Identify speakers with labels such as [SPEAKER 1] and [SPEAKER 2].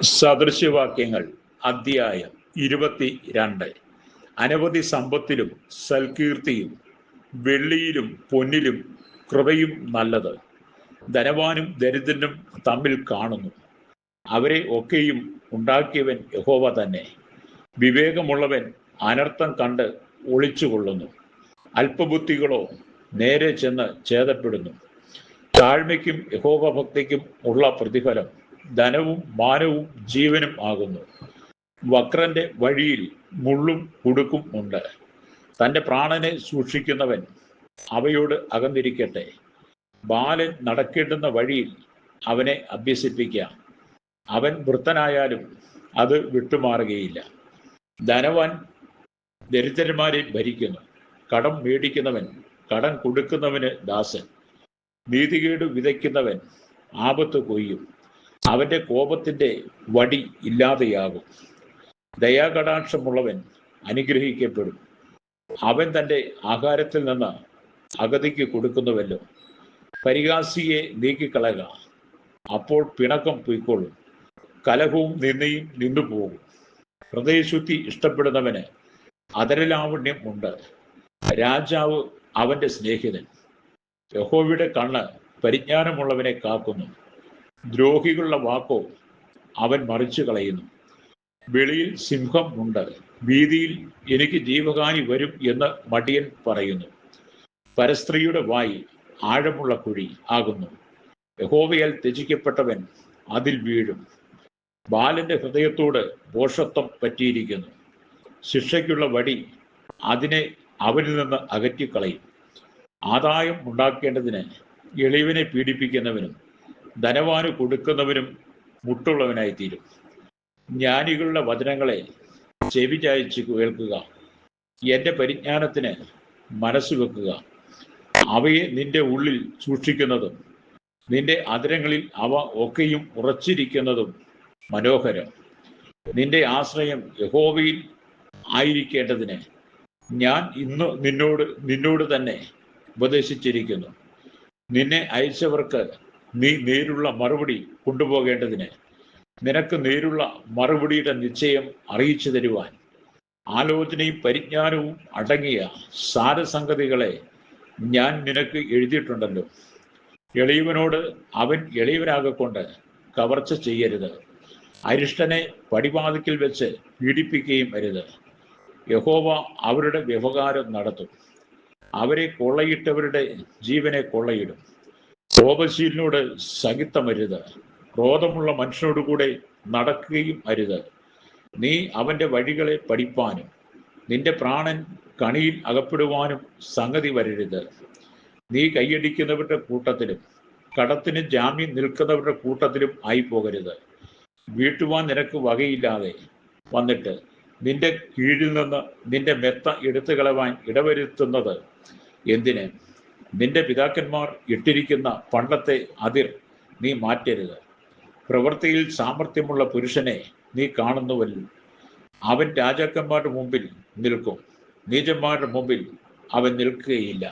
[SPEAKER 1] സദൃശവാക്യങ്ങൾ അധ്യായം 22. അനവധി സമ്പത്തിലും സൽകീർത്തിയും വെള്ളിയിലും പൊന്നിലും കൃപയും നല്ലത്. ധനവാനും ദരിദ്രനും തമ്മിൽ കാണുന്നു. അവരെ ഒക്കെയും ഉണ്ടാക്കിയവൻ യഹോവ തന്നെ. വിവേകമുള്ളവൻ അനർത്ഥം കണ്ട് ഒളിച്ചുകൊള്ളുന്നു. അല്പബുദ്ധികളോ നേരെ ചെന്ന് ഛേദപ്പെടുന്നു. താഴ്മയ്ക്കും യഹോവ ഭക്തിക്കും ഉള്ള പ്രതിഫലം ധനവും മാനവും ജീവനും ആകുന്നു. വക്രന്റെ വഴിയിൽ മുള്ളും കുടുക്കും ഉണ്ട്. തൻ്റെ പ്രാണനെ സൂക്ഷിക്കുന്നവൻ അവയോട് അകന്നിരിക്കട്ടെ. ബാലൻ നടക്കേണ്ടുന്ന വഴിയിൽ അവനെ അഭ്യസിപ്പിക്കാം. അവൻ വൃത്തനായാലും അത് വിട്ടുമാറുകയില്ല. ധനവാൻ ദരിദ്രന്മാരെ ഭരിക്കുന്നു. കടം മേടിക്കുന്നവൻ കടം കൊടുക്കുന്നവന് ദാസൻ. നീതികേട് വിതയ്ക്കുന്നവൻ ആപത്ത് കൊയ്യും. അവന്റെ കോപത്തിന്റെ വടി ഇല്ലാതെയാകും. ദയാകടാക്ഷമുള്ളവൻ അനുഗ്രഹിക്കപ്പെടും. അവൻ തൻ്റെ ആഹാരത്തിൽ നിന്ന് അഗതിക്ക് കൊടുക്കുന്നുവല്ലോ. പരിഹാസിയെ നീക്കിക്കളയുക, അപ്പോൾ പിണക്കം പൊയ്ക്കൊള്ളും. കലഹവും നിന്ദയും നിന്നുപോകും. ഹൃദയശുദ്ധി ഇഷ്ടപ്പെടുന്നവന് അധരലാവണ്യം ഉണ്ട്. രാജാവ് അവന്റെ സ്നേഹിതൻ. യഹോവയുടെ കണ്ണ് പരിജ്ഞാനമുള്ളവനെ കാക്കുന്നു. ദ്രോഹികളുടെ വാക്കോ അവൻ മറിച്ചു കളയുന്നു. വെളിയിൽ സിംഹം ഉണ്ട്, വീതിയിൽ എനിക്ക് ജീവഹാനി വരും എന്ന് മടിയൻ പറയുന്നു. പരസ്ത്രീയുടെ വായി ആഴമുള്ള കുഴി ആകുന്നു. യഹോവയാൽ ത്യജിക്കപ്പെട്ടവൻ അതിൽ വീഴും. ബാലന്റെ ഹൃദയത്തോട് ഭോഷത്വം പറ്റിയിരിക്കുന്നു. ശിക്ഷയ്ക്കുള്ള വടി അതിനെ അവനിൽ നിന്ന് അകറ്റിക്കളയും. ആദായം ഉണ്ടാക്കേണ്ടതിന് എളിയവനെ പീഡിപ്പിക്കുന്നവനും ധനവാന് കൊടുക്കുന്നവനും മുട്ടുള്ളവനായിത്തീരും. ജ്ഞാനികളുടെ വചനങ്ങളെ ചെവി ചായ്ച്ച് കേൾക്കുക. എൻ്റെ പരിജ്ഞാനത്തിന് മനസ്സ് വെക്കുക. അവയെ നിന്റെ ഉള്ളിൽ സൂക്ഷിക്കുന്നതും നിന്റെ അധരങ്ങളിൽ അവ ഒക്കെയും ഉറച്ചിരിക്കുന്നതും മനോഹരം. നിന്റെ ആശ്രയം യഹോവയിൽ ആയിരിക്കേണ്ടതിന് ഞാൻ ഇന്ന് നിന്നോട് തന്നെ ഉപദേശിച്ചിരിക്കുന്നു. നിന്നെ അയച്ചവർക്ക് നീ നേരുള്ള മറുപടി കൊണ്ടുപോകേണ്ടതിന് നിനക്ക് നേരുള്ള മറുപടിയുടെ നിശ്ചയം അറിയിച്ചു തരുവാൻ ആലോചനയും പരിജ്ഞാനവും അടങ്ങിയ സാരസംഗതികളെ ഞാൻ നിനക്ക് എഴുതിയിട്ടുണ്ടല്ലോ. എളിയവനോട് അവൻ എളിയവനാകൊണ്ട് കവർച്ച ചെയ്യരുത്. അരിഷ്ടനെ പടിവാതിക്കൽ വെച്ച് പീഡിപ്പിക്കുകയും അരുത്. യഹോവ അവരുടെ വ്യവഹാരം നടത്തും. അവരെ കൊള്ളയിട്ടവരുടെ ജീവനെ കൊള്ളയിടും. കോപശീലിനോട് സഹിത്തമരുത്. ക്രോധമുള്ള മനുഷ്യനോടുകൂടെ നടക്കുകയും അരുത്. നീ അവന്റെ വഴികളെ പഠിപ്പാനും നിന്റെ പ്രാണൻ കണിയിൽ അകപ്പെടുവാനും സംഗതി വരരുത്. നീ കൈയടിക്കുന്നവരുടെ കൂട്ടത്തിലും കടത്തിന് ജാമ്യം നിൽക്കുന്നവരുടെ കൂട്ടത്തിലും ആയി പോകരുത്. വീട്ടുവാൻ നിനക്ക് വകയില്ലാതെ വന്നിട്ട് നിന്റെ കീഴിൽ നിന്ന് നിന്റെ മെത്ത എടുത്തു കളവാൻ ഇടവരുത്തുന്നത് എന്തിന്? നിന്റെ പിതാക്കന്മാർ ഇട്ടിരിക്കുന്ന പണ്ടത്തെ അതിർ നീ മാറ്റരുത്. പ്രവൃത്തിയിൽ സാമർഥ്യമുള്ള പുരുഷനെ നീ കാണുന്നുവല്ലോ. അവൻ രാജാക്കന്മാരുടെ മുമ്പിൽ നിൽക്കും, നീചന്മാരുടെ മുമ്പിൽ അവൻ നിൽക്കുകയില്ല.